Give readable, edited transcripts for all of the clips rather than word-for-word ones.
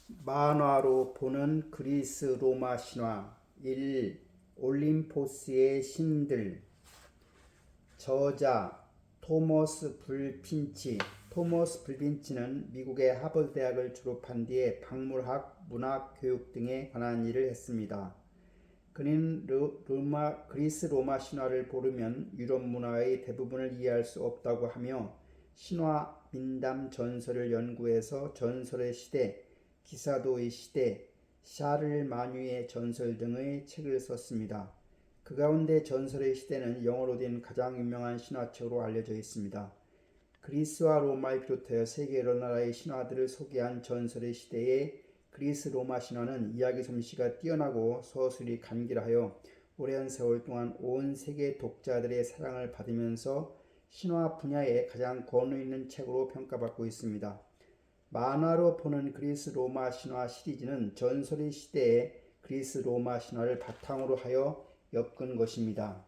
만화로 보는 그리스 로마 신화 1. 올림포스의 신들. 저자 토머스 불핀치. 토머스 불핀치는 미국의 하버드 대학을 졸업한 뒤에 박물학, 문학, 교육 등에 관한 일을 했습니다. 그는 그리스 로마 신화를 모르면 유럽 문화의 대부분을 이해할 수 없다고 하며 신화, 민담, 전설을 연구해서 전설의 시대, 기사도의 시대, 샤를마뉴의 전설 등의 책을 썼습니다. 그 가운데 전설의 시대는 영어로 된 가장 유명한 신화책으로 알려져 있습니다. 그리스와 로마를 비롯하여 세계 여러 나라의 신화들을 소개한 전설의 시대의 그리스 로마 신화는 이야기 솜씨가 뛰어나고 서술이 간결하여 오랜 세월 동안 온 세계 독자들의 사랑을 받으면서 신화 분야에 가장 권위 있는 책으로 평가받고 있습니다. 만화로 보는 그리스 로마 신화 시리즈는 전설의 시대의 그리스 로마 신화를 바탕으로 하여 엮은 것입니다.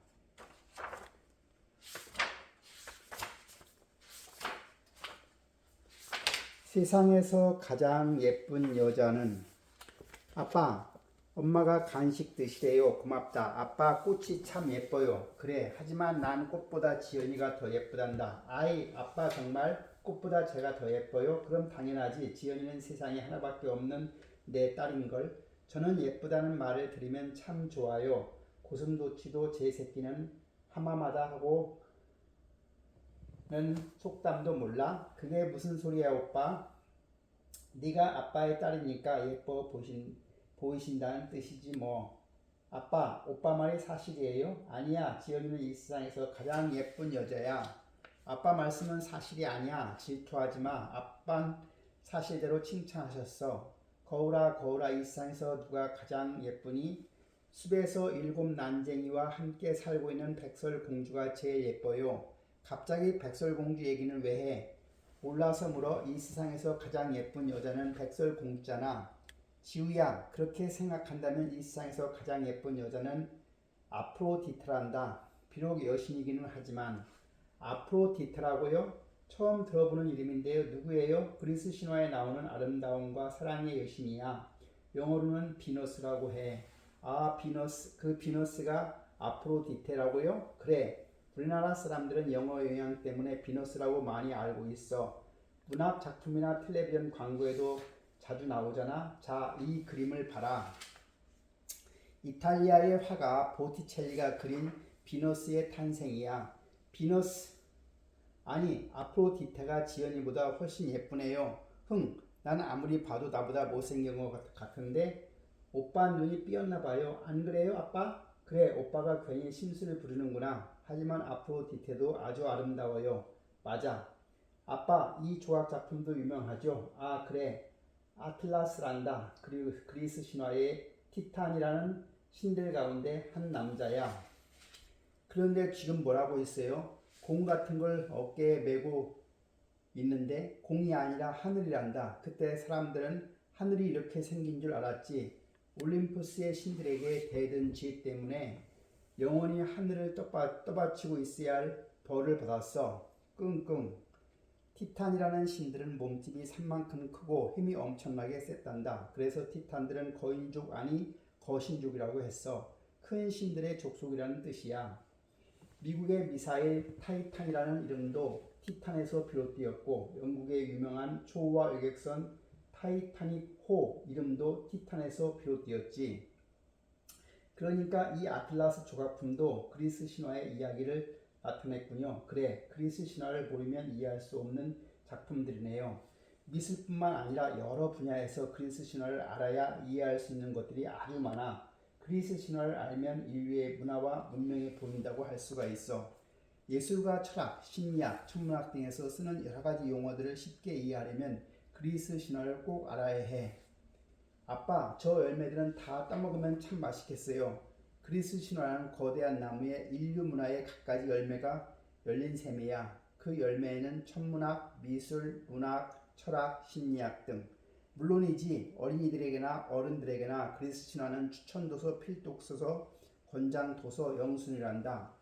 세상에서 가장 예쁜 여자는 아빠, 엄마가 간식 드시래요. 고맙다. 아빠, 꽃이 참 예뻐요. 그래, 하지만 난 꽃보다 지연이가 더 예쁘단다. 아이, 아빠 정말 꽃보다 제가 더 예뻐요? 그럼 당연하지. 지연이는 세상에 하나밖에 없는 내 딸인걸. 저는 예쁘다는 말을 들으면 참 좋아요. 고슴도치도 제 새끼는 하마마다 하고 는 속담도 몰라? 그게 무슨 소리야, 오빠? 네가 아빠의 딸이니까 예뻐 보이신다는 뜻이지 뭐. 아빠, 오빠 말이 사실이에요? 아니야, 지연이는 이 세상에서 가장 예쁜 여자야. 아빠 말씀은 사실이 아니야. 질투하지 마. 아빤 사실대로 칭찬하셨어. 거울아, 거울아, 이 세상에서 누가 가장 예쁘니? 숲에서 7 난쟁이와 함께 살고 있는 백설공주가 제일 예뻐요. 갑자기 백설공주 얘기는 왜 해? 몰라서 물어. 이 세상에서 가장 예쁜 여자는 백설공주잖아. 지우야, 그렇게 생각한다면 이 세상에서 가장 예쁜 여자는 아프로디테란다. 비록 여신이기는 하지만. 아프로디테라고요? 처음 들어보는 이름인데요. 누구예요? 그리스 신화에 나오는 아름다움과 사랑의 여신이야. 영어로는 비너스라고 해. 아, 비너스. 그 비너스가 아프로디테라고요? 그래. 우리나라 사람들은 영어 영향 때문에 비너스라고 많이 알고 있어. 문학 작품이나 텔레비전 광고에도 자주 나오잖아. 자, 이 그림을 봐라. 이탈리아의 화가 보티첼리가 그린 비너스의 탄생이야. 비너스, 아니, 아프로디테가 지연이보다 훨씬 예쁘네요. 난 아무리 봐도 나보다 못생긴 것 같은데? 오빠 눈이 삐었나 봐요. 안 그래요, 아빠? 그래, 오빠가 괜히 심술을 부르는구나. 하지만 아프로디테도 아주 아름다워요. 맞아. 아빠, 이 조각 작품도 유명하죠? 아, 그래. 아틀라스란다. 그리고 그리스 신화의 티탄이라는 신들 가운데 한 남자야. 그런데 지금 뭐라고 했어요? 공 같은 걸 어깨에 메고 있는데 공이 아니라 하늘이란다. 그때 사람들은 하늘이 이렇게 생긴 줄 알았지. 올림푸스의 신들에게 대든 죄 때문에 영원히 하늘을 떠받치고 있어야 할 벌을 받았어. 끙끙. 티탄이라는 신들은 몸집이 산만큼 크고 힘이 엄청나게 셌단다. 그래서 티탄들은 거인족 아니 거신족이라고 했어. 큰 신들의 족속이라는 뜻이야. 미국의 미사일 타이탄이라는 이름도 티탄에서 비롯되었고 영국의 유명한 초우와 여객선 타이타닉호 이름도 티탄에서 비롯되었지. 그러니까 이 아틀라스 조각품도 그리스 신화의 이야기를 나타냈군요. 그래, 그리스 신화를 모르면 이해할 수 없는 작품들이네요. 미술뿐만 아니라 여러 분야에서 그리스 신화를 알아야 이해할 수 있는 것들이 아주 많아. 그리스 신화를 알면 인류의 문화와 문명이 보인다고 할 수가 있어. 예술과 철학, 심리학, 천문학 등에서 쓰는 여러 가지 용어들을 쉽게 이해하려면 그리스 신화를 꼭 알아야 해. 아빠, 저 열매들은 다 따먹으면 참 맛있겠어요. 그리스 신화는 거대한 나무에 인류 문화의 갖가지 열매가 열린 셈이야. 그 열매에는 천문학, 미술, 문학, 철학, 심리학 등 물론이지 어린이들에게나 어른들에게나 그리스 신화는 추천도서, 필독서서, 권장도서, 영순위란다.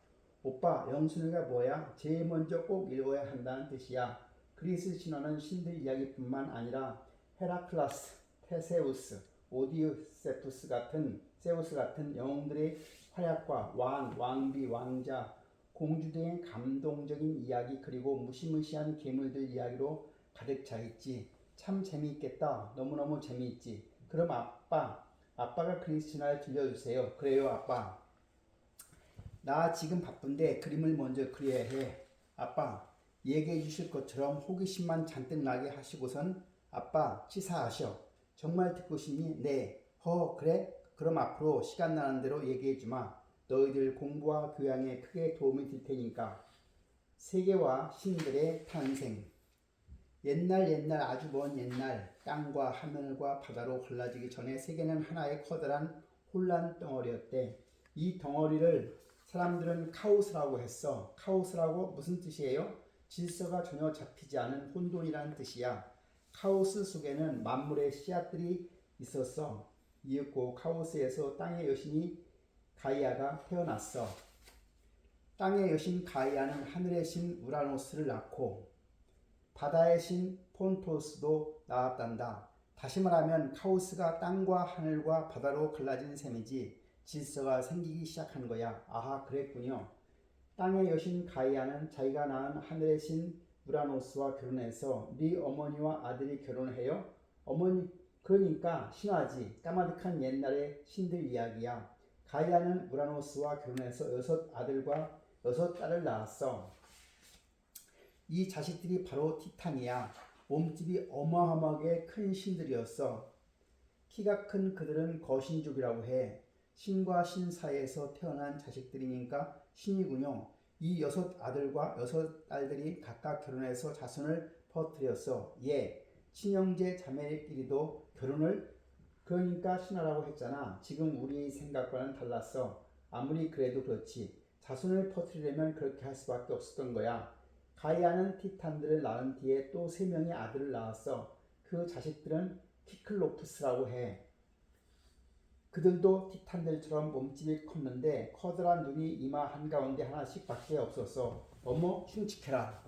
오빠, 영순위가 뭐야? 제일 먼저 꼭 읽어야 한다는 뜻이야. 그리스 신화는 신들 이야기뿐만 아니라 헤라클라스, 테세우스, 오디세푸스 같은 세우스 같은 영웅들의 활약과 왕, 왕비, 왕자, 공주 등의 감동적인 이야기 그리고 무시무시한 괴물들 이야기로 가득 차 있지. 참 재미있겠다. 너무너무 재미있지. 그럼 아빠가 그리스 신화를 들려주세요. 그래요, 아빠. 나 지금 바쁜데 그림을 먼저 그려야 해. 아빠, 얘기해 주실 것처럼 호기심만 잔뜩 나게 하시고선 아빠 치사하셔. 정말 듣고 싶니? 네. 그래? 그럼 앞으로 시간 나는 대로 얘기해 주마. 너희들 공부와 교양에 크게 도움이 될 테니까. 세계와 신들의 탄생. 옛날 아주 먼 옛날 땅과 하늘과 바다로 갈라지기 전에 세계는 하나의 커다란 혼란 덩어리였대. 이 덩어리를 사람들은 카오스라고 했어. 카오스라고 무슨 뜻이에요? 질서가 전혀 잡히지 않은 혼돈이라는 뜻이야. 카오스 속에는 만물의 씨앗들이 있었어. 이윽고 카오스에서 땅의 여신이 가이아가 태어났어. 땅의 여신 가이아는 하늘의 신 우라노스를 낳고 바다의 신 폰토스도 낳았단다. 다시 말하면 카오스가 땅과 하늘과 바다로 갈라진 셈이지 질서가 생기기 시작한 거야. 아하, 그랬군요. 땅의 여신 가이아는 자기가 낳은 하늘의 신 우라노스와 결혼해서 네 어머니와 아들이 결혼해요. 어머니, 그러니까 신화지. 까마득한 옛날의 신들 이야기야. 가이아는 우라노스와 결혼해서 6아들과 6딸을 낳았어. 이 자식들이 바로 티탄이야. 몸집이 어마어마하게 큰 신들이었어. 키가 큰 그들은 거신족이라고 해. 신과 신 사이에서 태어난 자식들이니까 신이군요. 이 6아들과 6딸들이 각각 결혼해서 자손을 퍼뜨렸어. 예, 친형제 자매끼리도 결혼을 그러니까 신하라고 했잖아. 지금 우리 생각과는 달랐어. 아무리 그래도 그렇지. 자손을 퍼뜨리려면 그렇게 할 수밖에 없었던 거야. 가이아는 티탄들을 낳은 뒤에 또 3명의 아들을 낳았어. 그 자식들은 키클로프스라고 해. 그들도 티탄들처럼 몸집이 컸는데 커다란 눈이 이마 한가운데 하나씩 밖에 없었어. 어머, 흉측해라.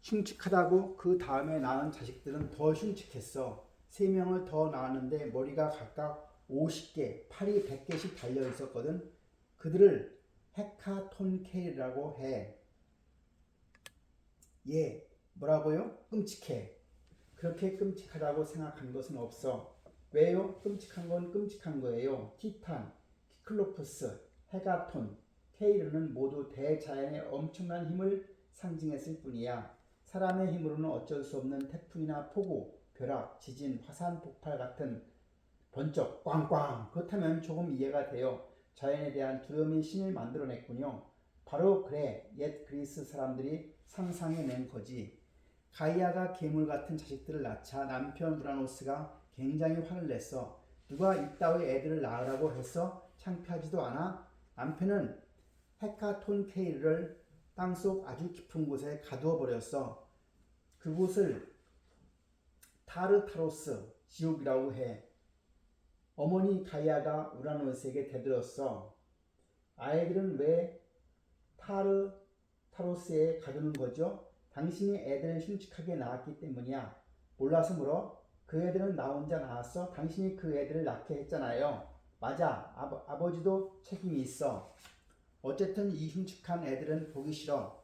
흉측하다고 그 다음에 낳은 자식들은 더 흉측했어. 3명을 더 낳았는데 머리가 각각 50개, 팔이 100개씩 달려 있었거든. 그들을 헤카톤케이라고 해. 예, 뭐라고요? 끔찍해. 그렇게 끔찍하다고 생각한 것은 없어. 왜요? 끔찍한 건 끔찍한 거예요. 티탄, 키클로프스, 헤가톤, 케이르는 모두 대자연의 엄청난 힘을 상징했을 뿐이야. 사람의 힘으로는 어쩔 수 없는 태풍이나 폭우, 벼락, 지진, 화산 폭발 같은 번쩍, 꽝꽝. 그렇다면 조금 이해가 돼요. 자연에 대한 두려움이 신을 만들어냈군요. 바로 그래, 옛 그리스 사람들이 상상해낸 거지. 가이아가 괴물 같은 자식들을 낳자 남편 우라노스가 굉장히 화를 냈어. 누가 이따위 애들을 낳으라고 했어? 창피하지도 않아? 남편은 헤카톤케이를 땅속 아주 깊은 곳에 가두어 버렸어. 그곳을 타르타로스 지옥이라고 해. 어머니 가이아가 우라노스에게 대들었어. 아이들은 왜 타르타로스에 가두는 거죠? 당신이 애들을 흉측하게 낳았기 때문이야. 몰라서 물어? 그 애들은 나 혼자 낳았어? 당신이 그 애들을 낳게 했잖아요. 맞아. 아버지도 책임이 있어. 어쨌든 이 흉측한 애들은 보기 싫어.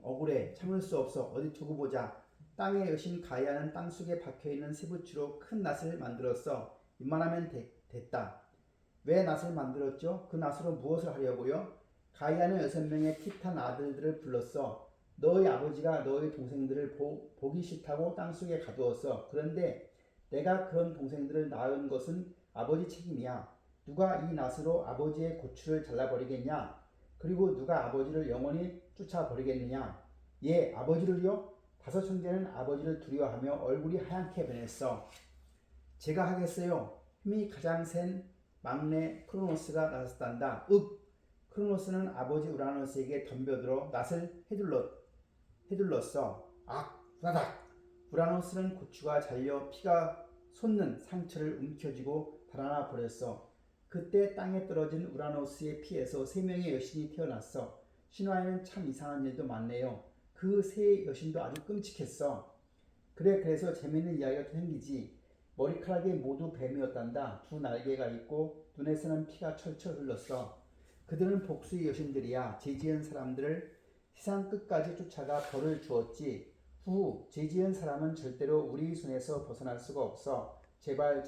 억울해. 참을 수 없어. 어디 두고 보자. 땅의 여신 가이아는 땅속에 박혀있는 세부치로 큰 낫을 만들었어. 이만하면 됐다. 왜 낫을 만들었죠? 그 낫으로 무엇을 하려고요? 가이아는 6명의 티탄 아들들을 불렀어. 너희 아버지가 너희 동생들을 보기 싫다고 땅속에 가두었어. 그런데 내가 그런 동생들을 낳은 것은 아버지 책임이야. 누가 이 낫으로 아버지의 고추를 잘라버리겠냐? 그리고 누가 아버지를 영원히 쫓아버리겠느냐? 예, 아버지를요? 5 형제는 아버지를 두려워하며 얼굴이 하얗게 변했어. 제가 하겠어요. 힘이 가장 센 막내 크로노스가 나섰단다. 크로노스는 아버지 우라노스에게 덤벼들어 낫을 헤둘렀어. 후다닥. 우라노스는 고추가 잘려 피가 솟는 상처를 움켜쥐고 달아나 버렸어. 그때 땅에 떨어진 우라노스의 피에서 3명의 여신이 태어났어. 신화에는 참 이상한 일도 많네요. 그 3 여신도 아주 끔찍했어. 그래서 재밌는 이야기가 또 생기지. 머리카락이 모두 뱀이었단다. 두 날개가 있고 눈에서는 피가 철철 흘렀어. 그들은 복수의 여신들이야. 죄지은 사람들을 세상 끝까지 쫓아가 벌을 주었지. 후, 죄지은 사람은 절대로 우리 손에서 벗어날 수가 없어. 제발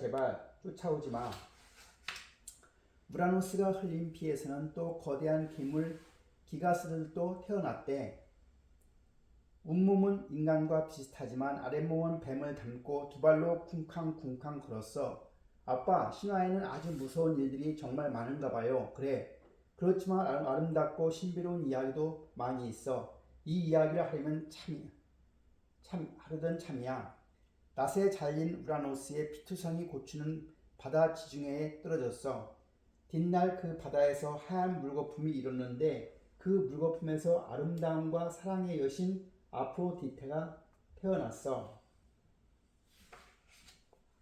쫓아오지 마. 우라노스가 흘린 피에서는 또 거대한 괴물 기가스들도 태어났대. 윗몸은 인간과 비슷하지만 아랫몸은 뱀을 닮고 두 발로 쿵쾅쿵쾅 걸었어. 아빠, 신화에는 아주 무서운 일들이 정말 많은가 봐요. 그래. 그렇지만 아름답고 신비로운 이야기도 많이 있어. 이 이야기를 하려면 하려던 참이야. 낫에 잘린 우라노스의 피투성이 고추는 바다 지중해에 떨어졌어. 뒷날 그 바다에서 하얀 물거품이 일었는데 그 물거품에서 아름다움과 사랑의 여신 아프로디테가 태어났어.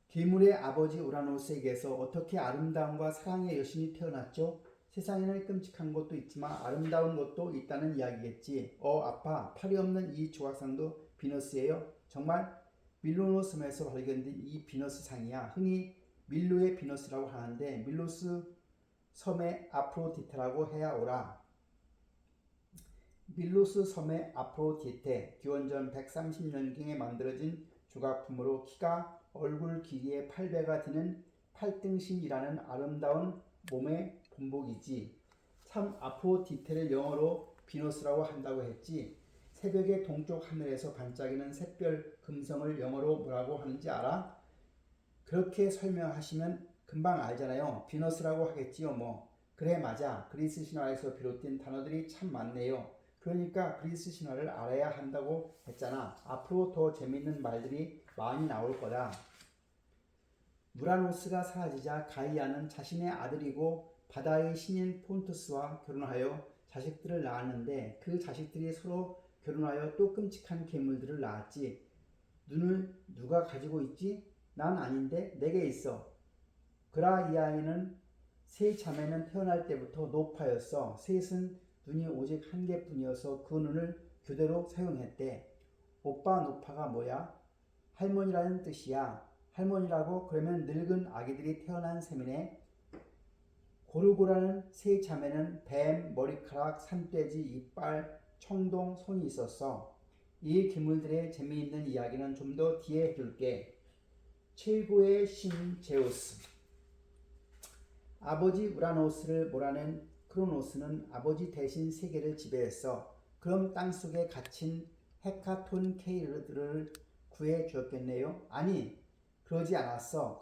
괴물의 아버지 우라노스에게서 어떻게 아름다움과 사랑의 여신이 태어났죠? 세상에는 끔찍한 것도 있지만 아름다운 것도 있다는 이야기겠지. 아빠, 팔이 없는 이 조각상도 비너스예요? 정말? 밀로노 섬에서 발견된 이 비너스 상이야. 흔히 밀로의 비너스라고 하는데 밀로스 섬의 아프로디테라고 해야 오라. 밀로스 섬의 아프로디테, 기원전 130년경에 만들어진 조각품으로 키가 얼굴 길이의 8배가 되는 팔등신이라는 아름다운 몸의 본복이지. 참 아프로디테를 영어로 비너스라고 한다고 했지. 새벽의 동쪽 하늘에서 반짝이는 샛별 금성을 영어로 뭐라고 하는지 알아? 그렇게 설명하시면 금방 알잖아요. 비너스라고 하겠지요 뭐. 그래 맞아. 그리스 신화에서 비롯된 단어들이 참 많네요. 그러니까 그리스 신화를 알아야 한다고 했잖아. 앞으로 더 재밌는 말들이 많이 나올 거다. 우라노스가 사라지자 가이아는 자신의 아들이고 바다의 신인 폰투스와 결혼하여 자식들을 낳았는데 그 자식들이 서로 결혼하여 또 끔찍한 괴물들을 낳았지. 눈을 누가 가지고 있지? 난 아닌데 내게 있어. 그라이아에는 세 자매는 태어날 때부터 노파였어. 셋은 눈이 오직 한 개뿐이어서 그 눈을 교대로 사용했대. 오빠 노파가 뭐야? 할머니라는 뜻이야. 할머니라고? 그러면 늙은 아기들이 태어난 셈이네. 고르고라는 세 자매는 뱀, 머리카락, 산돼지, 이빨, 청동, 손이 있었어. 이 괴물들의 재미있는 이야기는 좀 더 뒤에 해줄게. 최고의 신 제우스. 아버지 우라노스를 몰아낸 크로노스는 아버지 대신 세계를 지배했어. 그럼 땅속에 갇힌 헤카톤 케이르들을 구해 주었겠네요? 아니, 그러지 않았어.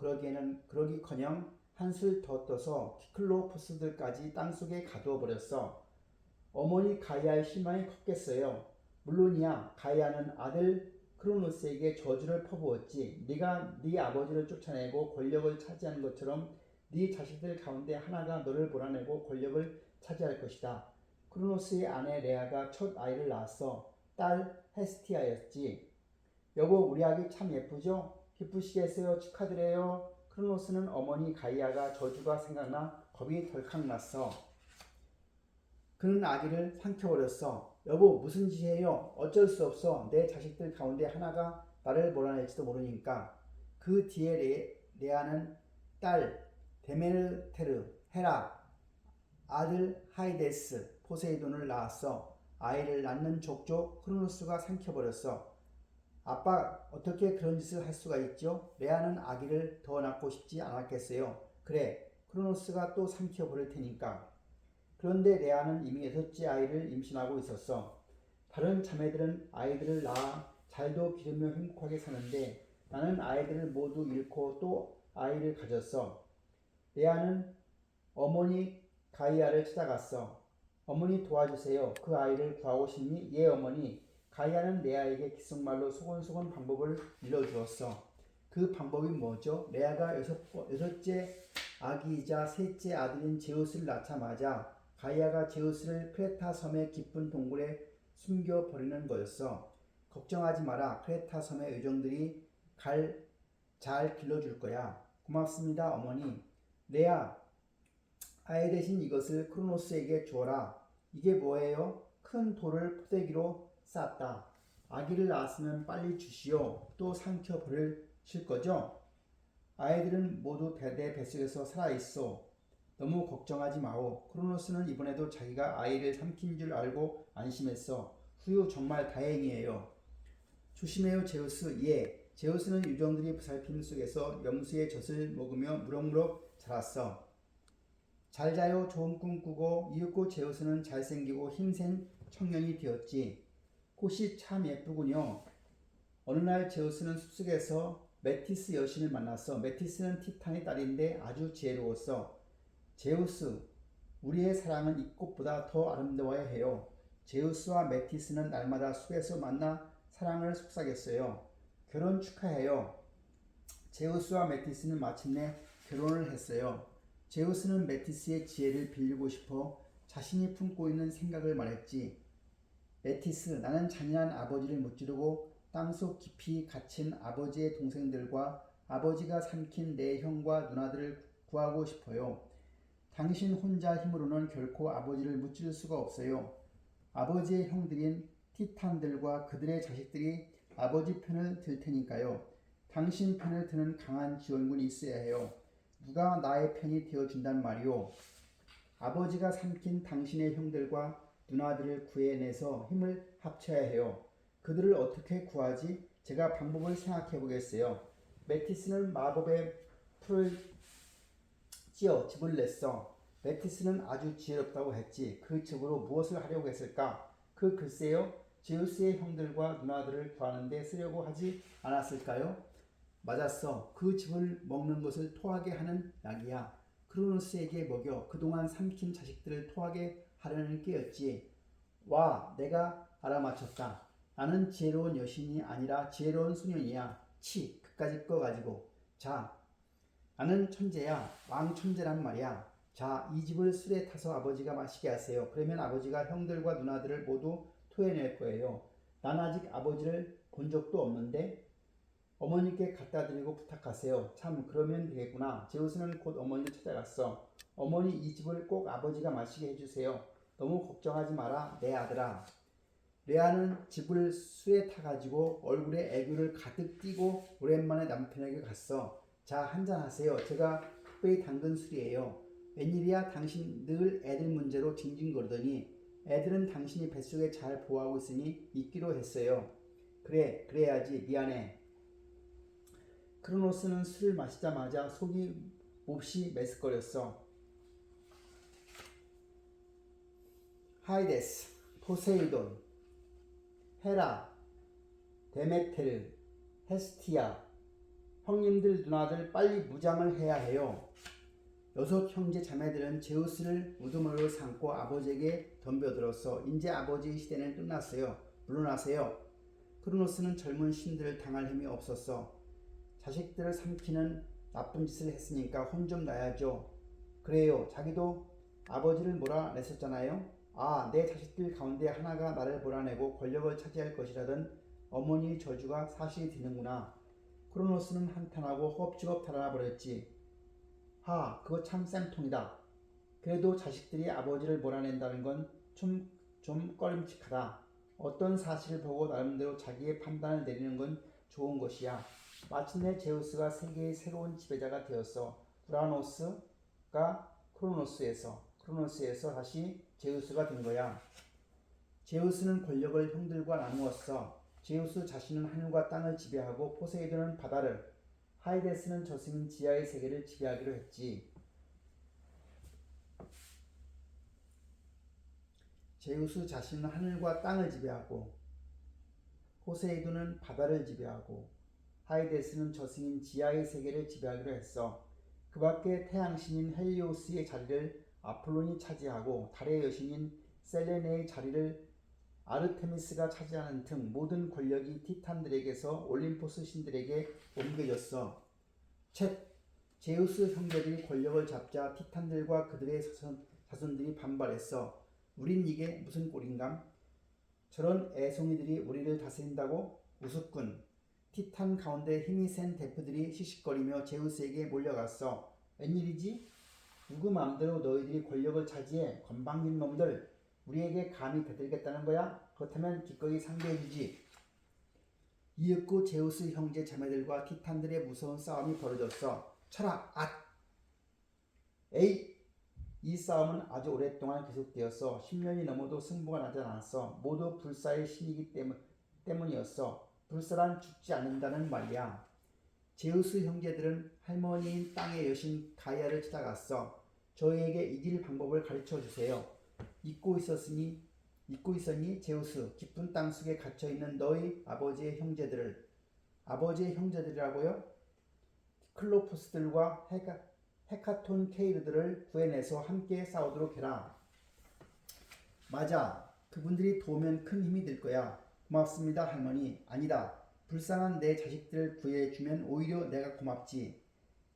그러기커녕 한술 더 떠서 키클로포스들까지 땅속에 가두어 버렸어. 어머니 가이아의 실망이 컸겠어요. 물론이야. 가이아는 아들 크로노스에게 저주를 퍼부었지. 네가 네 아버지를 쫓아내고 권력을 차지한 것처럼 네 자식들 가운데 하나가 너를 몰아내고 권력을 차지할 것이다. 크로노스의 아내 레아가 첫 아이를 낳았어. 딸 헤스티아였지. 여보, 우리 아기 참 예쁘죠? 기쁘시겠어요? 축하드려요. 크로노스는 어머니 가이아가 저주가 생각나 겁이 덜컥 났어. 그는 아기를 삼켜버렸어. 여보, 무슨 짓이에요? 어쩔 수 없어. 내 자식들 가운데 하나가 나를 몰아낼지도 모르니까. 그 뒤에 레아는 딸 데메르테르, 헤라, 아들 하이데스, 포세이돈을 낳았어. 아이를 낳는 족족 크로노스가 삼켜버렸어. 아빠, 어떻게 그런 짓을 할 수가 있죠? 레아는 아기를 더 낳고 싶지 않았겠어요. 그래, 크로노스가 또 삼켜버릴 테니까. 그런데 레아는 이미 6째 아이를 임신하고 있었어. 다른 자매들은 아이들을 낳아 잘도 기르며 행복하게 사는데 나는 아이들을 모두 잃고 또 아이를 가졌어. 레아는 어머니 가이아를 찾아갔어. 어머니 도와주세요. 그 아이를 구하고 싶니? 예, 어머니. 가이아는 레아에게 귓속말로 소곤소곤 방법을 일러주었어. 그 방법이 뭐죠? 레아가 여섯째 아기이자 셋째 아들인 제우스를 낳자마자 가이아가 제우스를 크레타 섬의 깊은 동굴에 숨겨버리는 거였어. 걱정하지 마라. 크레타 섬의 요정들이 잘 길러줄 거야. 고맙습니다, 어머니. 레아, 아이 대신 이것을 크로노스에게 주어라. 이게 뭐예요? 큰 돌을 포대기로 쌌다. 아기를 낳았으면 빨리 주시오. 또 삼켜 버리실 거죠? 아이들은 모두 내 뱃속에서 살아있어. 너무 걱정하지 마오. 크로노스는 이번에도 자기가 아이를 삼킨 줄 알고 안심했어. 후유 정말 다행이에요. 조심해요 제우스. 예. 제우스는 유정들이 보살핌 속에서 염소의 젖을 먹으며 무럭무럭 자랐어. 잘 자요. 좋은 꿈 꾸고. 이윽고 제우스는 잘생기고 힘센 청년이 되었지. 꽃이 참 예쁘군요. 어느 날 제우스는 숲속에서 메티스 여신을 만났어. 메티스는 티탄의 딸인데 아주 지혜로웠어. 제우스, 우리의 사랑은 이 꽃보다 더 아름다워야 해요. 제우스와 메티스는 날마다 숲에서 만나 사랑을 속삭였어요. 결혼 축하해요. 제우스와 메티스는 마침내 결혼을 했어요. 제우스는 메티스의 지혜를 빌리고 싶어 자신이 품고 있는 생각을 말했지. 메티스, 나는 잔인한 아버지를 무찌르고 땅속 깊이 갇힌 아버지의 동생들과 아버지가 삼킨 내 형과 누나들을 구하고 싶어요. 당신 혼자 힘으로는 결코 아버지를 무찌를 수가 없어요. 아버지의 형들인 티탄들과 그들의 자식들이 아버지 편을 들 테니까요. 당신 편을 드는 강한 지원군이 있어야 해요. 누가 나의 편이 되어준단 말이오. 아버지가 삼킨 당신의 형들과 누나들을 구해내서 힘을 합쳐야 해요. 그들을 어떻게 구하지? 제가 방법을 생각해 보겠어요. 메티스는 마법의 풀을 찧어 즙을 냈어. 메티스는 아주 지혜롭다고 했지. 그 즙으로 무엇을 하려고 했을까? 그 글쎄요. 제우스의 형들과 누나들을 구하는데 쓰려고 하지 않았을까요? 맞았어. 그 즙을 먹는 것을 토하게 하는 약이야. 크로노스에게 먹여 그동안 삼킨 자식들을 토하게 하려는 깨였지. 와, 내가 알아맞혔다. 나는 지혜로운 여신이 아니라 지혜로운 소년이야. 치, 그까짓 거 가지고. 자, 나는 천재야. 왕천재란 말이야. 자, 이 집을 술에 타서 아버지가 마시게 하세요. 그러면 아버지가 형들과 누나들을 모두 토해낼 거예요. 난 아직 아버지를 본 적도 없는데 어머니께 갖다 드리고 부탁하세요. 참, 그러면 되겠구나. 제우스는 곧 어머니를 찾아갔어. 어머니, 이 집을 꼭 아버지가 마시게 해주세요. 너무 걱정하지 마라, 내 아들아. 레아는 집을 술에 타가지고 얼굴에 애교를 가득 띠고 오랜만에 남편에게 갔어. 자, 한잔하세요. 제가 특별히 담근 술이에요. 웬일이야? 당신 늘 애들 문제로 징징거리더니 애들은 당신이 뱃속에 잘 보호하고 있으니 있기로 했어요. 그래, 그래야지. 미안해. 크로노스는 술을 마시자마자 속이 몹시 메스꺼렸어. 하이데스, 포세이돈, 헤라, 데메테르, 헤스티아, 형님들 누나들 빨리 무장을 해야 해요. 6 형제 자매들은 제우스를 무드머리로 삼고 아버지에게 덤벼들었어. 이제 아버지의 시대는 끝났어요. 물러나세요. 크로노스는 젊은 신들을 당할 힘이 없었어. 자식들을 삼키는 나쁜 짓을 했으니까 혼 좀 나야죠. 그래요. 자기도 아버지를 몰아냈었잖아요. 아, 내 자식들 가운데 하나가 나를 몰아내고 권력을 차지할 것이라던 어머니의 저주가 사실이 되는구나. 크로노스는 한탄하고 허겁지겁 달아나버렸지. 하, 그거 참 쌤통이다. 그래도 자식들이 아버지를 몰아낸다는 건 좀 꺼림칙하다. 어떤 사실을 보고 나름대로 자기의 판단을 내리는 건 좋은 것이야. 마침내 제우스가 세계의 새로운 지배자가 되었어. 우라노스가 크로노스에서 다시 제우스가 된 거야. 제우스는 권력을 형들과 나누었어. 제우스 자신은 하늘과 땅을 지배하고 포세이돈은 바다를, 하이데스는 저승인 지하의 세계를 지배하기로 했지. 제우스 자신은 하늘과 땅을 지배하고 포세이돈은 바다를 지배하고 하이데스는 저승인 지하의 세계를 지배하기로 했어. 그 밖에 태양신인 헬리오스의 자리를 아폴론이 차지하고 달의 여신인 셀레네의 자리를 아르테미스가 차지하는 등 모든 권력이 티탄들에게서 올림포스 신들에게 옮겨졌어. 쳇! 제우스 형제들이 권력을 잡자 티탄들과 그들의 자손들이 반발했어. 우린 이게 무슨 꼴인감? 저런 애송이들이 우리를 다스린다고? 우습군. 티탄 가운데 힘이 센 대표들이 시식거리며 제우스에게 몰려갔어. 웬일이지? 누구 마음대로 너희들이 권력을 차지해? 건방진 놈들. 우리에게 감히 대들겠다는 거야? 그렇다면 기꺼이 상대해주지. 이윽고 제우스 형제 자매들과 티탄들의 무서운 싸움이 벌어졌어. 쳐라! 앗! 에이! 이 싸움은 아주 오랫동안 계속되었어. 10년이 넘어도 승부가 나지 않았어. 모두 불사의 신이기 때문이었어. 불사란 죽지 않는다는 말이야. 제우스 형제들은 할머니인 땅의 여신 가이아를 찾아갔어. 저희에게 이길 방법을 가르쳐 주세요. 잊고 있었니 제우스, 깊은 땅 속에 갇혀 있는 너희 아버지의 형제들이라고요? 클로포스들과 헤카톤 케이르들을 구해내서 함께 싸우도록 해라. 맞아. 그분들이 도우면 큰 힘이 될 거야. 고맙습니다, 할머니. 아니다. 불쌍한 내 자식들을 구해주면 오히려 내가 고맙지.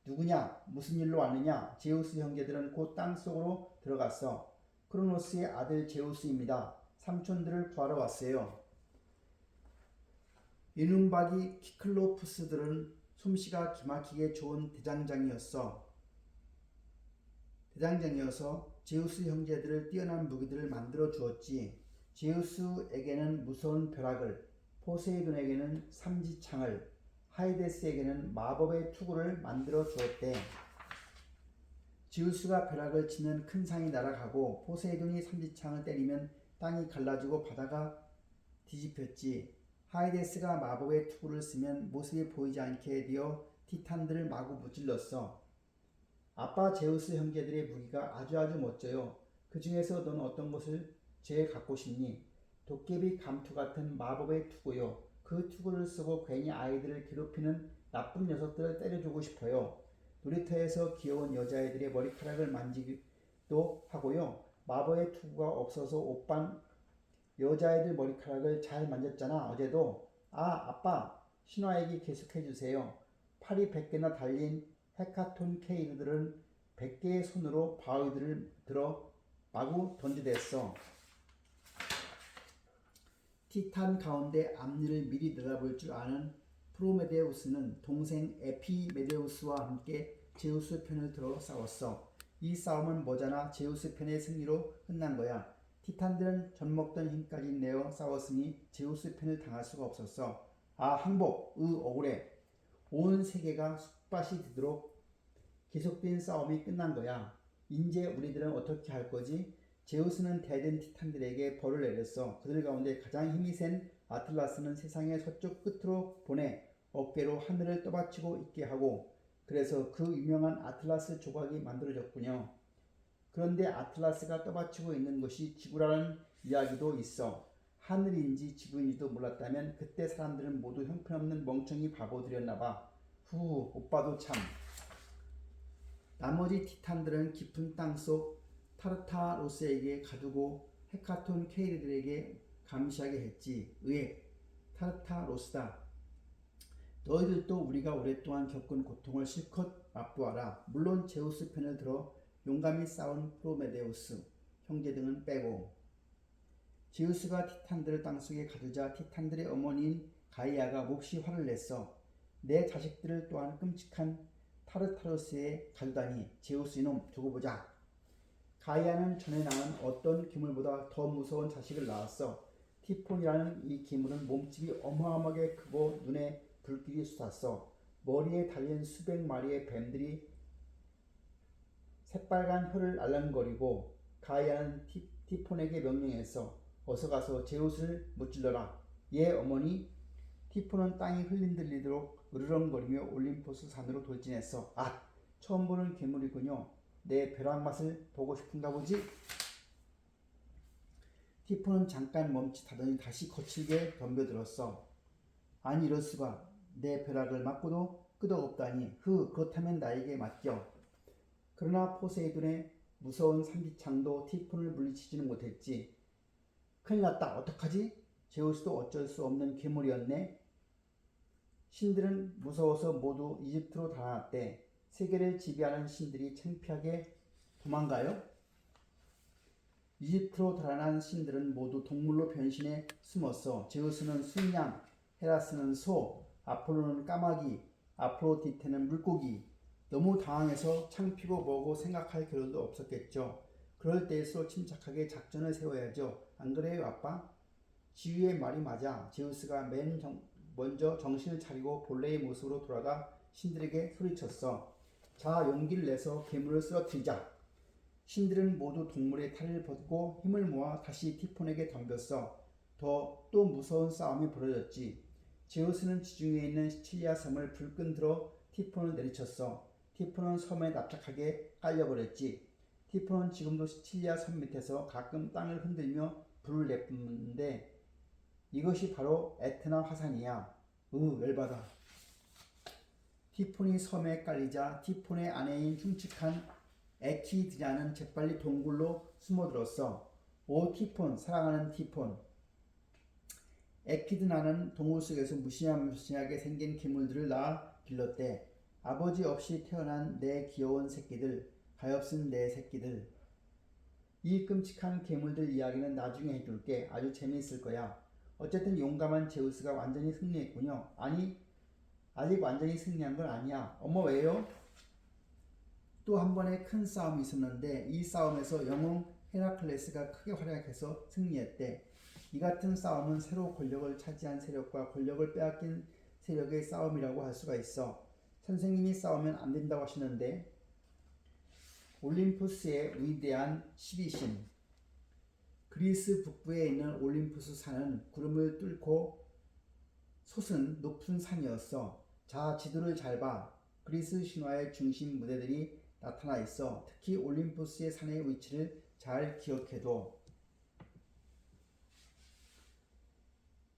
누구냐? 무슨 일로 왔느냐? 제우스 형제들은 곧 땅속으로 들어갔어. 크로노스의 아들 제우스입니다. 삼촌들을 구하러 왔어요. 이눈박이 키클로푸스들은 솜씨가 기막히게 좋은 대장장이어서 제우스 형제들을 뛰어난 무기들을 만들어 주었지. 제우스에게는 무서운 벼락을, 포세이돈에게는 삼지창을, 하이데스에게는 마법의 투구를 만들어 주었대. 제우스가 벼락을 치면 큰 산이 날아가고 포세이돈이 삼지창을 때리면 땅이 갈라지고 바다가 뒤집혔지. 하이데스가 마법의 투구를 쓰면 모습이 보이지 않게 되어 티탄들을 마구 무찔렀어. 아빠 제우스 형제들의 무기가 아주 멋져요. 그 중에서 넌 어떤 것을 제일 갖고 싶니? 도깨비 감투 같은 마법의 투구요. 그 투구를 쓰고 괜히 아이들을 괴롭히는 나쁜 녀석들을 때려주고 싶어요. 놀이터에서 귀여운 여자애들의 머리카락을 만지기도 하고요. 마법의 투구가 없어서 오빤 여자애들 머리카락을 잘 만졌잖아, 어제도. 아, 아빠, 신화얘기 계속해주세요. 팔이 100개나 달린 헤카톤 케이르들은 100개의 손으로 바위들을 들어 마구 던지댔어. 티탄 가운데 앞니를 미리 내다볼 줄 아는 프로메데우스는 동생 에피메데우스와 함께 제우스 편을 들어 싸웠어. 이 싸움은 머자나 제우스 편의 승리로 끝난 거야. 티탄들은 젖먹던 힘까지 내어 싸웠으니 제우스 편을 당할 수가 없었어. 아, 항복, 억울해. 온 세계가 숯밭이 되도록 계속된 싸움이 끝난 거야. 이제 우리들은 어떻게 할 거지? 제우스는 대든 티탄들에게 벌을 내렸어. 그들 가운데 가장 힘이 센 아틀라스는 세상의 서쪽 끝으로 보내 어깨로 하늘을 떠받치고 있게 하고, 그래서 그 유명한 아틀라스 조각이 만들어졌군요. 그런데 아틀라스가 떠받치고 있는 것이 지구라는 이야기도 있어. 하늘인지 지구인지도 몰랐다면 그때 사람들은 모두 형편없는 멍청이 바보들이었나 봐. 오빠도 참. 나머지 티탄들은 깊은 땅속 타르타로스에게 가두고 헤카톤 케이르들에게 감시하게 했지. 타르타로스다. 너희들도 우리가 오랫동안 겪은 고통을 실컷 맛보아라. 물론 제우스 편을 들어 용감히 싸운 프로메데우스 형제 등은 빼고. 제우스가 티탄들을 땅속에 가두자 티탄들의 어머니인 가이아가 몹시 화를 냈어. 내 자식들을 또한 끔찍한 타르타로스에 가두다니. 제우스 이놈, 두고 보자. 가이아는 전에 낳은 어떤 괴물보다 더 무서운 자식을 낳았어. 티폰이라는 이 괴물은 몸집이 어마어마하게 크고 눈에 불길이 솟았어. 머리에 달린 수백 마리의 뱀들이 새빨간 혀를 알랑거리고, 가이아는 티폰에게 명령했어. 어서 가서 제우스를 무찔러라. 예, 어머니. 티폰은 땅이 흔들리도록 으르렁거리며 올림포스 산으로 돌진했어. 아, 처음 보는 괴물이군요. 내 벼락 맛을 보고 싶은가 보지? 티폰은 잠깐 멈칫하더니 다시 거칠게 덤벼들었어. 아니, 이럴 수가. 내 벼락을 맞고도 끄덕없다니. 그렇다면 나에게 맡겨. 그러나 포세이돈의 무서운 삼지창도 티폰을 물리치지는 못했지. 큰일 났다. 어떡하지? 제우스도 어쩔 수 없는 괴물이었네. 신들은 무서워서 모두 이집트로 달아났대. 세계를 지배하는 신들이 창피하게 도망가요? 이집트로 달아난 신들은 모두 동물로 변신해 숨었어. 제우스는 순양, 헤라스는 소, 아폴로는 까마귀, 아프로디테는 물고기. 너무 당황해서 창피고 뭐고 생각할 겨를도 없었겠죠. 그럴 때일수록 침착하게 작전을 세워야죠. 안 그래요, 아빠? 지휘의 말이 맞아. 제우스가 먼저 정신을 차리고 본래의 모습으로 돌아가 신들에게 소리쳤어. 자, 용기를 내서 괴물을 쓰러뜨리자. 신들은 모두 동물의 탈을 벗고 힘을 모아 다시 티폰에게 덤볐어. 또 무서운 싸움이 벌어졌지. 제우스는 지중해에 있는 시칠리아 섬을 불끈 들어 티폰을 내리쳤어. 티폰은 섬에 납작하게 깔려버렸지. 티폰은 지금도 시칠리아 섬 밑에서 가끔 땅을 흔들며 불을 내뿜는데 이것이 바로 에트나 화산이야. 열받아. 티폰이 섬에 깔리자 티폰의 아내인 흉측한 에키드라는 재빨리 동굴로 숨어들었어. 오 티폰, 사랑하는 티폰. 에키드나는 동굴 속에서 무시무시하게 생긴 괴물들을 낳아 길렀대. 아버지 없이 태어난 내 귀여운 새끼들, 가엾은 내 새끼들. 이 끔찍한 괴물들 이야기는 나중에 해줄게. 아주 재미있을 거야. 어쨌든 용감한 제우스가 완전히 승리했군요. 아니, 아직 완전히 승리한 건 아니야. 어머, 왜요? 또 한 번의 큰 싸움이 있었는데 이 싸움에서 영웅 헤라클레스가 크게 활약해서 승리했대. 이 같은 싸움은 새로 권력을 차지한 세력과 권력을 빼앗긴 세력의 싸움이라고 할 수가 있어. 선생님이 싸우면 안 된다고 하시는데 올림푸스의 위대한 12신. 그리스 북부에 있는 올림푸스 산은 구름을 뚫고 솟은 높은 산이었어. 자, 지도를 잘 봐. 그리스 신화의 중심 무대들이 나타나 있어. 특히 올림푸스의 산의 위치를 잘 기억해둬.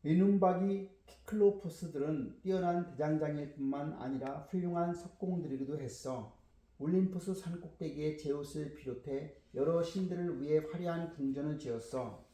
리눔바기 키클로포스들은 뛰어난 대장장일 뿐만 아니라 훌륭한 석공들이기도 했어. 올림푸스 산 꼭대기에 제우스를 비롯해 여러 신들을 위해 화려한 궁전을 지었어.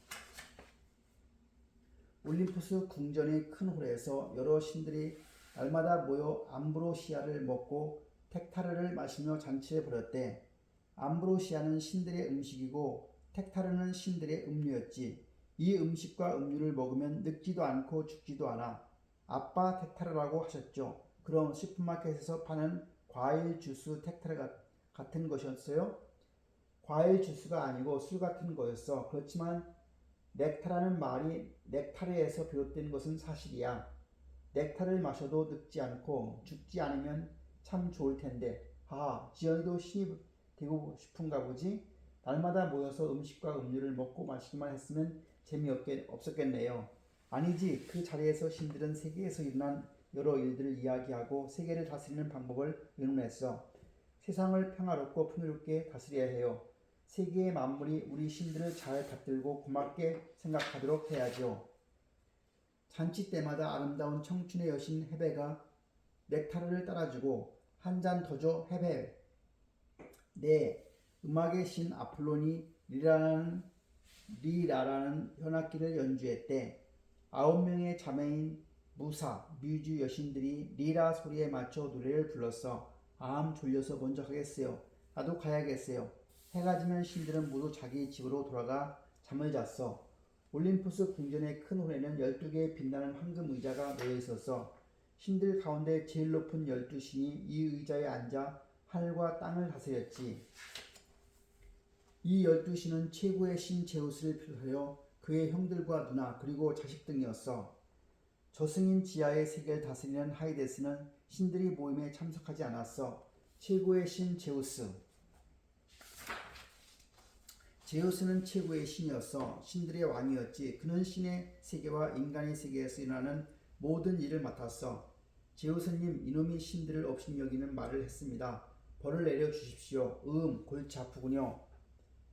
올림푸스 궁전의 큰 홀에서 여러 신들이 날마다 모여 암브로시아를 먹고 텍타르를 마시며 잔치를 벌였대. 암브로시아는 신들의 음식이고 텍타르는 신들의 음료였지. 이 음식과 음료를 먹으면 늙지도 않고 죽지도 않아. 아빠 텍타르라고 하셨죠. 그럼 슈퍼마켓에서 파는 과일 주스 텍타르 같은 것이었어요? 과일 주스가 아니고 술 같은 거였어. 그렇지만 넥타라는 말이 넥타르에서 비롯된 것은 사실이야. 넥타를 마셔도 늙지 않고 죽지 않으면 참 좋을 텐데. 하하, 지연이도 신이 되고 싶은가 보지? 날마다 모여서 음식과 음료를 먹고 마시기만 했으면 재미없었겠네요. 아니지, 그 자리에서 신들은 세계에서 일어난 여러 일들을 이야기하고 세계를 다스리는 방법을 의논했어. 세상을 평화롭고 풍요롭게 다스려야 해요. 세계의 만물이 우리 신들을 잘 받들고 고맙게 생각하도록 해야죠. 잔치 때마다 아름다운 청춘의 여신 헤베가 넥타르를 따라주고 한 잔 더 줘 헤베. 네, 음악의 신 아폴론이 리라라는 현악기를 연주했대. 9명의 자매인 무사, 뮤즈 여신들이 리라 소리에 맞춰 노래를 불렀어. 졸려서 먼저 가겠어요. 나도 가야겠어요. 해가 지면 신들은 모두 자기 집으로 돌아가 잠을 잤어. 올림푸스 궁전의 큰 홀에는 12개의 빛나는 황금 의자가 놓여 있었어. 신들 가운데 제일 높은 12신이 이 의자에 앉아 하늘과 땅을 다스렸지. 이 12신은 최고의 신 제우스를 비롯하여 그의 형들과 누나 그리고 자식 등이었어. 저승인 지하의 세계를 다스리는 하이데스는 신들이 모임에 참석하지 않았어. 최고의 신 제우스. 제우스는 최고의 신이었어. 신들의 왕이었지. 그는 신의 세계와 인간의 세계에서 일어나는 모든 일을 맡았어. 제우스님, 이놈이 신들을 업신여기는 말을 했습니다. 벌을 내려주십시오. 골치 아프군요.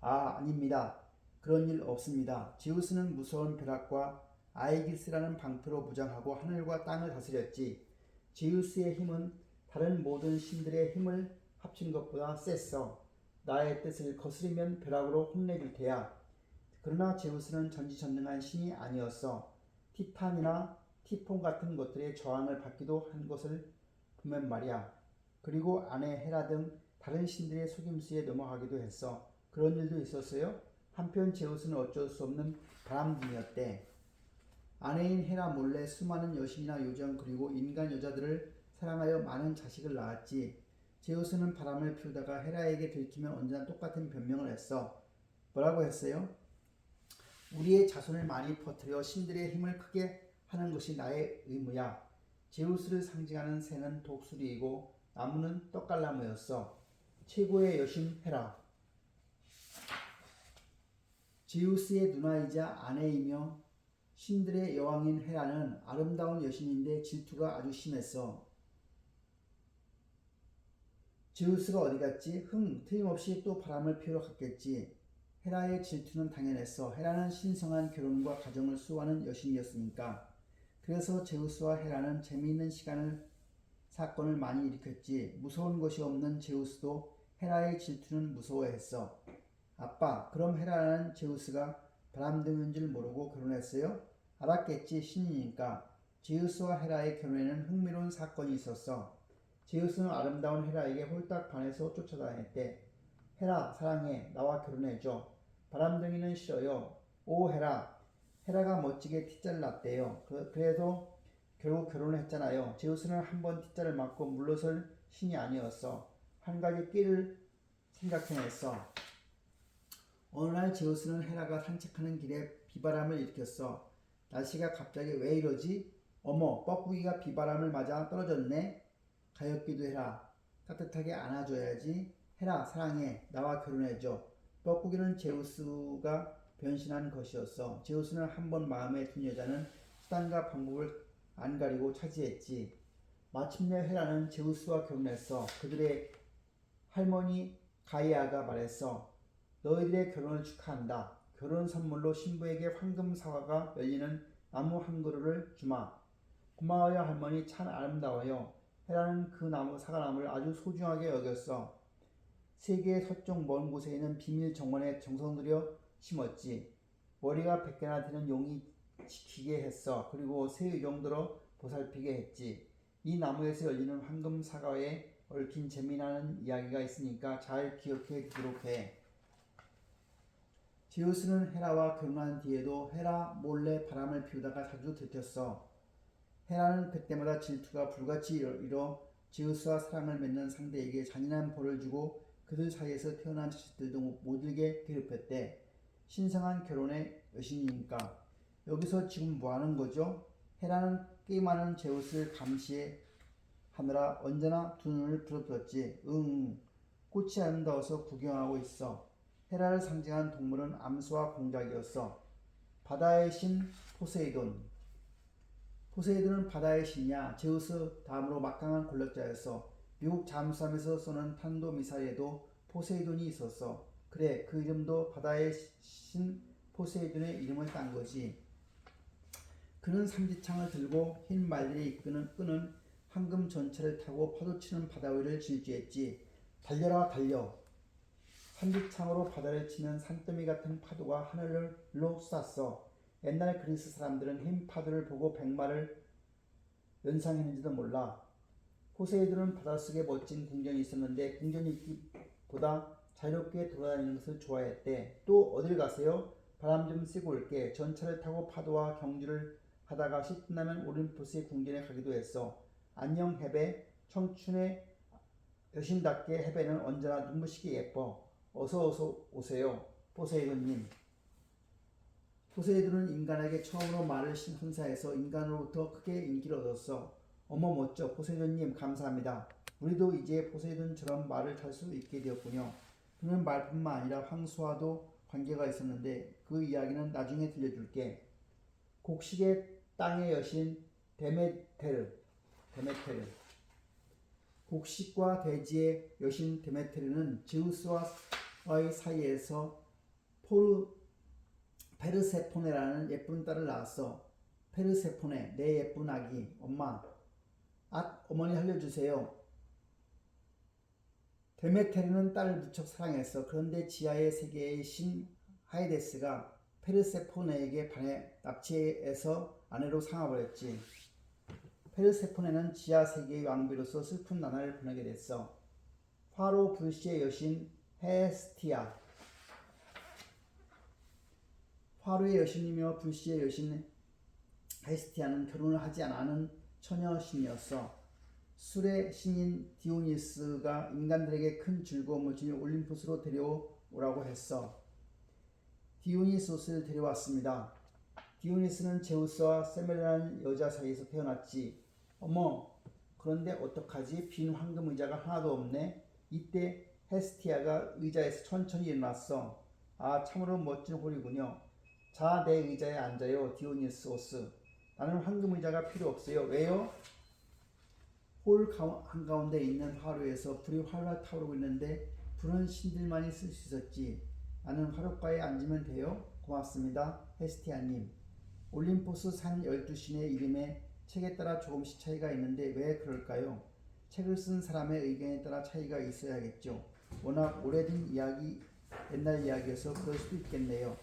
아닙니다. 그런 일 없습니다. 제우스는 무서운 벼락과 아이기스라는 방패로 무장하고 하늘과 땅을 다스렸지. 제우스의 힘은 다른 모든 신들의 힘을 합친 것보다 셌어. 나의 뜻을 거스르면 벼락으로 혼내줄 테야. 그러나 제우스는 전지전능한 신이 아니었어. 티탄이나 티폰 같은 것들의 저항을 받기도 한 것을 보면 말이야. 그리고 아내 헤라 등 다른 신들의 속임수에 넘어가기도 했어. 그런 일도 있었어요. 한편 제우스는 어쩔 수 없는 바람둥이였대. 아내인 헤라 몰래 수많은 여신이나 요정 그리고 인간 여자들을 사랑하여 많은 자식을 낳았지. 제우스는 바람을 피우다가 헤라에게 들키면 언제나 똑같은 변명을 했어. 뭐라고 했어요? 우리의 자손을 많이 퍼뜨려 신들의 힘을 크게 하는 것이 나의 의무야. 제우스를 상징하는 새는 독수리이고 나무는 떡갈나무였어. 최고의 여신 헤라. 제우스의 누나이자 아내이며 신들의 여왕인 헤라는 아름다운 여신인데 질투가 아주 심했어. 제우스가 어디 갔지? 틀림없이 또 바람을 피우러 갔겠지. 헤라의 질투는 당연했어. 헤라는 신성한 결혼과 가정을 수호하는 여신이었으니까. 그래서 제우스와 헤라는 재미있는 사건을 많이 일으켰지. 무서운 것이 없는 제우스도 헤라의 질투는 무서워했어. 아빠, 그럼 헤라는 제우스가 바람둥이인 줄 모르고 결혼했어요? 알았겠지, 신이니까. 제우스와 헤라의 결혼에는 흥미로운 사건이 있었어. 제우스는 아름다운 헤라에게 홀딱 반해서 쫓아다녔대. 헤라, 사랑해. 나와 결혼해줘. 바람둥이는 싫어요. 오, 헤라. 헤라가 멋지게 T자를 놨대요. 그래도 결국 결혼을 했잖아요. 제우스는 한 번 T자를 맞고 물러설 신이 아니었어. 한 가지 끼를 생각해냈어. 어느 날 제우스는 헤라가 산책하는 길에 비바람을 일으켰어. 날씨가 갑자기 왜 이러지? 어머, 뻐꾸기가 비바람을 맞아 떨어졌네. 가엾기도 해라. 따뜻하게 안아줘야지. 헤라, 사랑해. 나와 결혼해줘. 뻐꾸기는 제우스가 변신한 것이었어. 제우스는 한 번 마음에 든 여자는 수단과 방법을 안 가리고 차지했지. 마침내 헤라는 제우스와 결혼했어. 그들의 할머니 가이아가 말했어. 너희들의 결혼을 축하한다. 결혼 선물로 신부에게 황금 사과가 열리는 나무 한 그루를 주마. 고마워요 할머니, 참 아름다워요. 헤라는 그 사과나무를 아주 소중하게 여겼어. 세계의 서쪽 먼 곳에 있는 비밀 정원에 정성 들여 심었지. 머리가 100개나 되는 용이 지키게 했어. 그리고 새 의정들어 보살피게 했지. 이 나무에서 열리는 황금 사과에 얽힌 재미나는 이야기가 있으니까 잘 기억해 두도록 해. 제우스는 헤라와 결혼한 뒤에도 헤라 몰래 바람을 피우다가 자주 들켰어. 헤라는 그때마다 질투가 불같이 일어 제우스와 사랑을 맺는 상대에게 잔인한 벌을 주고 그들 사이에서 태어난 자식들도 모두에게 괴롭혔대. 신성한 결혼의 여신이니까. 여기서 지금 뭐하는 거죠? 헤라는 게임하는 제우스를 감시하느라 언제나 두 눈을 부릅뜨었지. 꽃이 아름다워서 구경하고 있어. 헤라를 상징한 동물은 암수와 공작이었어. 바다의 신 포세이돈. 포세이돈은 바다의 신이야. 제우스 다음으로 막강한 권력자였어. 미국 잠수함에서 쏘는 탄도미사일에도 포세이돈이 있었어. 그래, 그 이름도 바다의 신 포세이돈의 이름을 딴 거지. 그는 삼지창을 들고 흰 말들이 끄는 황금 전차를 타고 파도치는 바다 위를 질주했지. 달려라 달려. 삼지창으로 바다를 치는 산더미 같은 파도가 하늘로 쐈어. 옛날 그리스 사람들은 흰 파도를 보고 백마를 연상했는지도 몰라. 포세이돈은 바닷속에 멋진 궁전이 있었는데 궁전이 있기보다 자유롭게 돌아다니는 것을 좋아했대. 또 어딜 가세요? 바람 좀 쐬고 올게. 전차를 타고 파도와 경주를 하다가 시끝나면 올림푸스의 궁전에 가기도 했어. 안녕 헤베. 청춘의 여신답게 헤베는 언제나 눈부시게 예뻐. 어서 오세요 포세이돈님. 포세이돈은 인간에게 처음으로 말을 선사해서 인간으로부터 크게 인기를 얻었어. 어머 멋져 포세이돈님, 감사합니다. 우리도 이제 포세이돈처럼 말을 탈 수 있게 되었군요. 그는 말뿐만 아니라 황소와도 관계가 있었는데 그 이야기는 나중에 들려줄게. 곡식의 땅의 여신 데메테르. 곡식과 대지의 여신 데메테르는 제우스와의 사이에서 페르세포네라는 예쁜 딸을 낳았어. 페르세포네, 내 예쁜 아기. 엄마, 어머니 알려주세요. 데메테르는 딸을 무척 사랑했어. 그런데 지하의 세계의 신 하이데스가 페르세포네에게 반해 납치해서 아내로 삼아버렸지. 페르세포네는 지하 세계의 왕비로서 슬픈 나날을 보내게 됐어. 화로 불씨의 여신 헤스티아. 화로의 여신이며 불씨의 여신 헤스티아는 결혼을 하지 않은 처녀 신이었어. 술의 신인 디오니스가 인간들에게 큰 즐거움을 주니 올림푸스로 데려오라고 했어. 디오니소스를 데려왔습니다. 디오니스는 제우스와 세멜라는 여자 사이에서 태어났지. 어머, 그런데 어떡하지? 빈 황금 의자가 하나도 없네. 이때 헤스티아가 의자에서 천천히 일어났어. 아, 참으로 멋진 홀이군요. 자, 내 의자에 앉아요, 디오니소스. 나는 황금 의자가 필요 없어요. 왜요? 홀 한가운데 있는 화로에서 불이 활활 타오르고 있는데 불은 신들만이 쓸 수 있었지. 나는 화로가에 앉으면 돼요? 고맙습니다, 헤스티아님. 올림포스 산 12신의 이름에 책에 따라 조금씩 차이가 있는데 왜 그럴까요? 책을 쓴 사람의 의견에 따라 차이가 있어야겠죠. 워낙 오래된 이야기, 옛날 이야기여서 그럴 수도 있겠네요.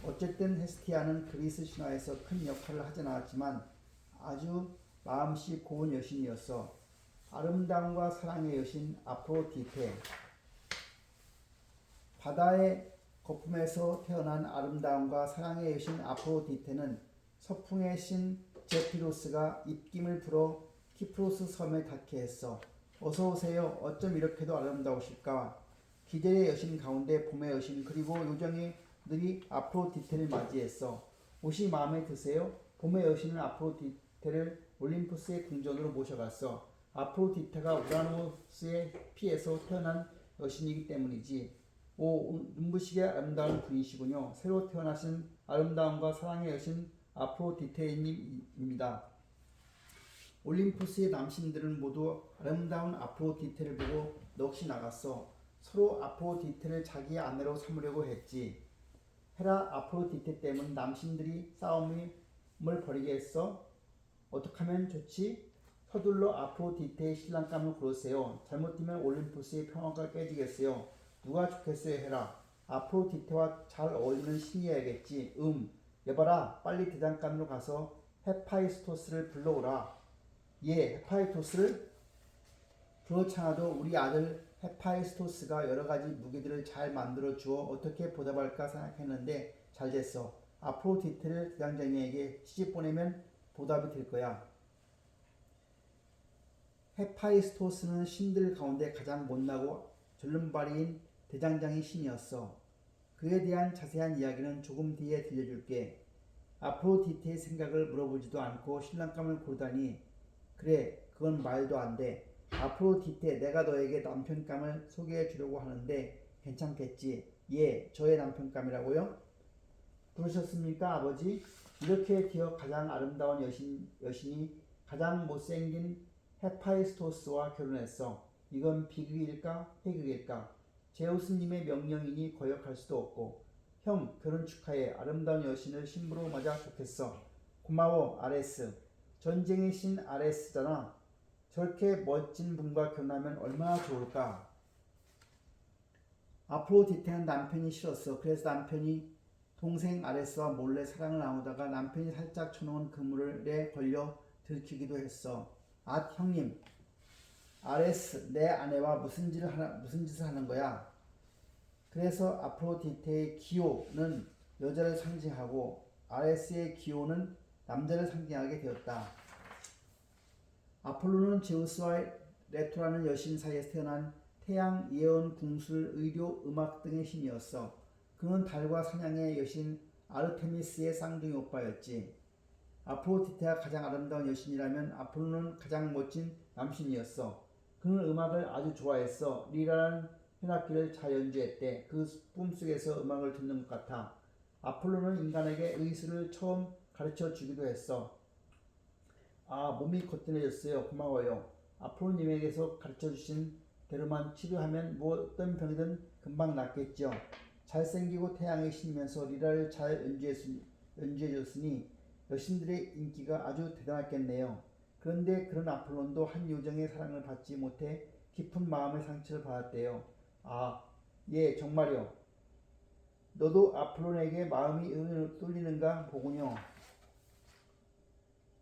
어쨌든 헤스티아는 그리스 신화에서 큰 역할을 하진 않았지만 아주 마음씨 고운 여신이었어. 아름다움과 사랑의 여신 아프로디테. 바다의 거품에서 태어난 아름다움과 사랑의 여신 아프로디테는 서풍의 신 제피로스가 입김을 불어 키프로스 섬에 닿게 했어. 어서 오세요. 어쩜 이렇게도 아름다우실까? 기대의 여신 가운데 봄의 여신 그리고 요정이들이 아프로디테를 맞이했어. 옷이 마음에 드세요? 봄의 여신은 아프로디테를 올림푸스의 궁전으로 모셔갔어. 아프로디테가 우라노스의 피에서 태어난 여신이기 때문이지. 오, 눈부시게 아름다운 분이시군요. 새로 태어나신 아름다움과 사랑의 여신 아프로디테님입니다. 올림푸스의 남신들은 모두 아름다운 아프로디테를 보고 넋이 나갔어. 서로 아프로디테를 자기의 아내로 삼으려고 했지. 헤라 아프로디테 때문에 남신들이 싸움을 벌이게 했어. 어떻게 하면 좋지? 서둘러 아프로디테의 신랑감을 고르세요. 잘못되면 올림푸스의 평화가 깨지겠어요. 누가 좋겠어요, 헤라? 아프로디테와 잘 어울리는 신이어야겠지. 여봐라, 빨리 대장간으로 가서 헤파이스토스를 불러오라. 예, 헤파이스토스를? 그렇잖아도 우리 아들 헤파이스토스가 여러가지 무기들을 잘 만들어 주어 어떻게 보답할까 생각했는데 잘 됐어. 아프로디테를 대장장이에게 시집 보내면 보답이 될 거야. 헤파이스토스는 신들 가운데 가장 못나고 절름발이인 대장장이 신이었어. 그에 대한 자세한 이야기는 조금 뒤에 들려줄게. 아프로디테의 생각을 물어보지도 않고 신랑감을 고르다니. 그래, 그건 말도 안 돼. 아프로디테, 내가 너에게 남편감을 소개해 주려고 하는데 괜찮겠지? 예, 저의 남편감이라고요? 부르셨습니까, 아버지? 이렇게 기어 가장 아름다운 여신이 가장 못생긴 헤파이스토스와 결혼했어. 이건 비극일까, 희극일까? 제우스님의 명령이니 거역할 수도 없고. 형, 결혼 축하해. 아름다운 여신을 신부로 맞아 좋겠어. 고마워, 아레스. 전쟁의 신 아레스잖아. 저렇게 멋진 분과 결혼하면 얼마나 좋을까? 아프로디테는 남편이 싫었어. 그래서 남편이 동생 아레스와 몰래 사랑을 나누다가 남편이 살짝 쳐놓은 그물에 걸려 들키기도 했어. 아, 형님. 아레스, 내 아내와 무슨 짓을 하는 거야? 그래서 아프로디테의 기호는 여자를 상징하고 아레스의 기호는 남자를 상징하게 되었다. 아폴로는 제우스와 레토라는 여신 사이에서 태어난 태양, 예언, 궁술, 의료, 음악 등의 신이었어. 그는 달과 사냥의 여신 아르테미스의 쌍둥이 오빠였지. 아프로디테가 가장 아름다운 여신이라면 아폴로는 가장 멋진 남신이었어. 그는 음악을 아주 좋아했어. 리라는 현악기를 잘 연주했대. 그 꿈속에서 음악을 듣는 것 같아. 아폴로는 인간에게 의술을 처음 가르쳐 주기도 했어. 아, 몸이 거뜬해졌어요. 고마워요. 아폴로님에게서 가르쳐 주신 대로만 치료하면 어떤 병이든 금방 낫겠죠. 잘생기고 태양의 신이면서 리라를 잘 연주해줬으니 여신들의 인기가 아주 대단했겠네요. 그런데 그런 아폴론도 한 요정의 사랑을 받지 못해 깊은 마음의 상처를 받았대요. 아, 예, 정말요. 너도 아폴론에게 마음이 뚫리는가 보군요.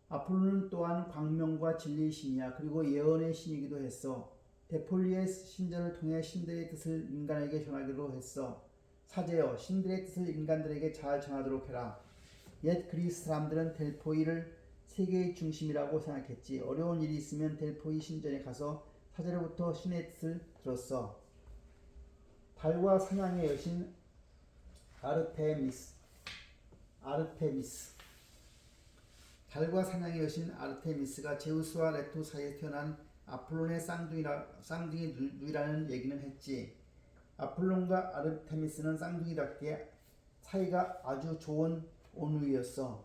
아폴로는 또한 광명과 진리의 신이야. 그리고 예언의 신이기도 했어. 데폴리의 신전을 통해 신들의 뜻을 인간에게 전하기로 했어. 사제여, 신들의 뜻을 인간들에게 잘 전하도록 해라. 옛 그리스 사람들은 델포이를 세계의 중심이라고 생각했지. 어려운 일이 있으면 델포이 신전에 가서 사제로부터 신의 뜻을 들었어. 달과 사냥의 여신 아르테미스. 달과 사냥의 여신 아르테미스가 제우스와 레토 사이에 태어난 아폴론의 쌍둥이 누이라는 얘기는 했지. 아폴론과 아르테미스는 쌍둥이답게 사이가 아주 좋은 온누이였어.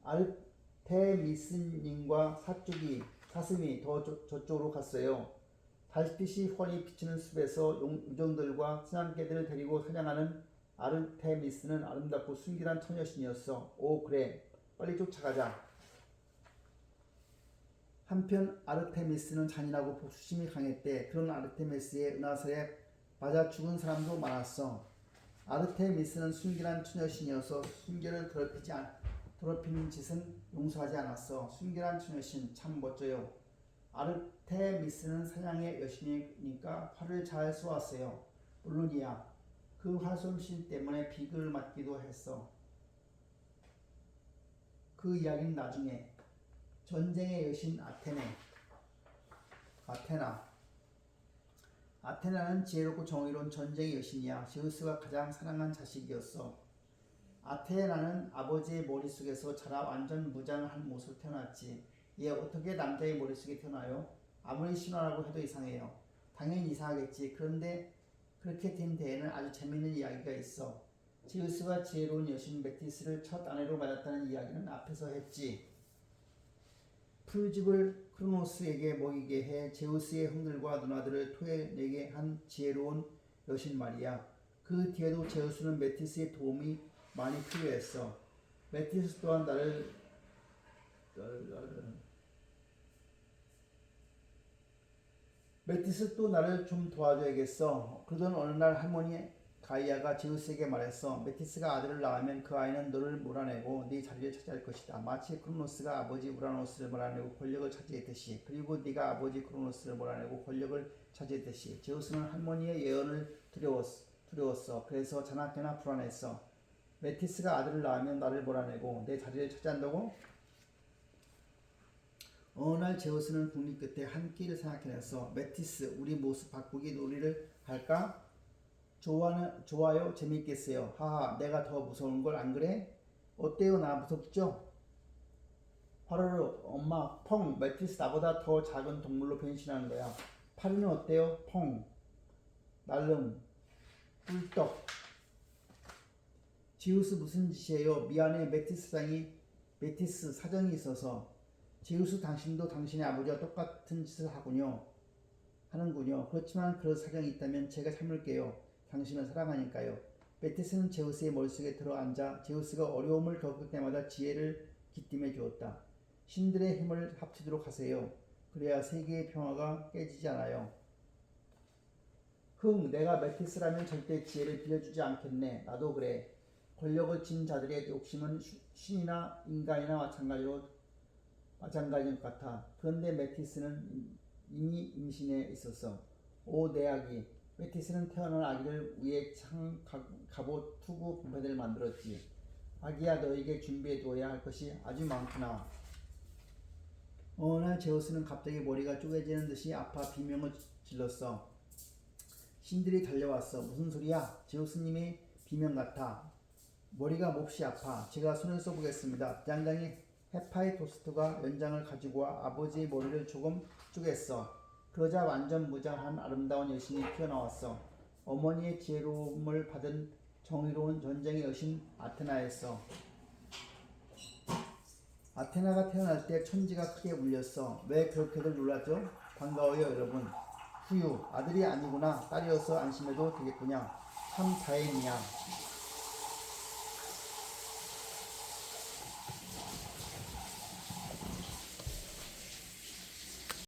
아르테미스님과 사슴이 더 저쪽으로 갔어요. 달빛이 훤히 비치는 숲에서 요정들과 사냥개들을 데리고 사냥하는 아르테미스는 아름답고 순결한 처녀신이었어. 오, 그래. 빨리 쫓아가자. 한편 아르테미스는 잔인하고 복수심이 강했대. 그런 아르테미스의 은하설에 맞아 죽은 사람도 많았어. 아르테미스는 순결한 처녀신이어서 순결을 더럽히는 짓은 용서하지 않았어. 순결한 처녀신 참 멋져요. 아르테미스는 사냥의 여신이니까 활을 잘 쏘았어요. 물론이야. 그 활솜씨 때문에 비극을 맞기도 했어. 그 이야기는 나중에. 전쟁의 여신 아테나는 지혜롭고 정의로운 전쟁의 여신이야. 제우스가 가장 사랑한 자식이었어. 아테나는 아버지의 머릿속에서 자라 완전 무장한 모습으로 태어났지. 얘 어떻게 남자의 머릿속에 태어나요? 아무리 신화라고 해도 이상해요. 당연히 이상하겠지. 그런데 그렇게 된 데에는 아주 재미있는 이야기가 있어. 제우스가 지혜로운 여신 메티스를 첫 아내로 맞았다는 이야기는 앞에서 했지. 풀즙을 크로노스에게 먹이게 해 제우스의 형들과 누나들을 토해내게 한 지혜로운 여신 말이야. 그 뒤에도 제우스는 메티스의 도움이 많이 필요했어. 메티스 또한 메티스 또 나를 좀 도와줘야겠어. 그러던 어느 날 할머니 가이아가 제우스에게 말했어. 메티스가 아들을 낳으면 그 아이는 너를 몰아내고 네 자리를 차지할 것이다. 마치 크로노스가 아버지 우라노스를 몰아내고 권력을 차지했듯이. 그리고 네가 아버지 크로노스를 몰아내고 권력을 차지했듯이. 제우스는 할머니의 예언을 두려웠어. 그래서 자나깨나 불안했어. 메티스가 아들을 낳으면 나를 몰아내고 내 자리를 차지한다고? 어느 날 제우스는 국립 끝에 한 끼를 생각해냈어. 메티스, 우리 모습 바꾸기 놀이를 할까? 좋아요. 재밌겠어요. 하하, 내가 더 무서운 걸 안 그래? 어때요? 나 무섭죠? 화로로 엄마 펑. 메티스 나보다 더 작은 동물로 변신하는 거야. 파리는 어때요? 펑. 날름 꿀떡. 제우스 무슨 짓이에요? 미안해. 메티스 사정이 있어서. 제우스 당신도 당신의 아버지와 똑같은 짓을 하는군요. 그렇지만 그런 사정이 있다면 제가 참을게요. 당신을 사랑하니까요. 메티스는 제우스의 머릿속에 들어앉아 제우스가 어려움을 겪을 때마다 지혜를 기띔해 주었다. 신들의 힘을 합치도록 하세요. 그래야 세계의 평화가 깨지지 않아요. 내가 메티스라면 절대 지혜를 빌려주지 않겠네. 나도 그래. 권력을 쥔 자들의 욕심은 신이나 인간이나 마찬가지인 것 같아. 그런데 메티스는 이미 임신해 있었어. 오, 내 아기. 메티스는 태어난 아기를 위해 창, 갑옷, 투구, 분패들을 만들었지. 아기야, 너에게 준비해두어야 할 것이 아주 많구나. 어느 날 제우스는 갑자기 머리가 쪼개지는 듯이 아파 비명을 질렀어. 신들이 달려왔어. 무슨 소리야? 제우스님의 비명 같아. 머리가 몹시 아파. 제가 손을 써보겠습니다. 대장장이 헤파이토스트가 연장을 가지고 와 아버지의 머리를 조금 쪼갰어. 그러자 완전 무장한 아름다운 여신이 튀어나왔어. 어머니의 지혜로움을 받은 정의로운 전쟁의 여신 아테나였어. 아테나가 태어날 때 천지가 크게 울렸어. 왜 그렇게들 놀랐죠? 반가워요, 여러분. 후유, 아들이 아니구나. 딸이어서 안심해도 되겠구냐. 참 다행이야.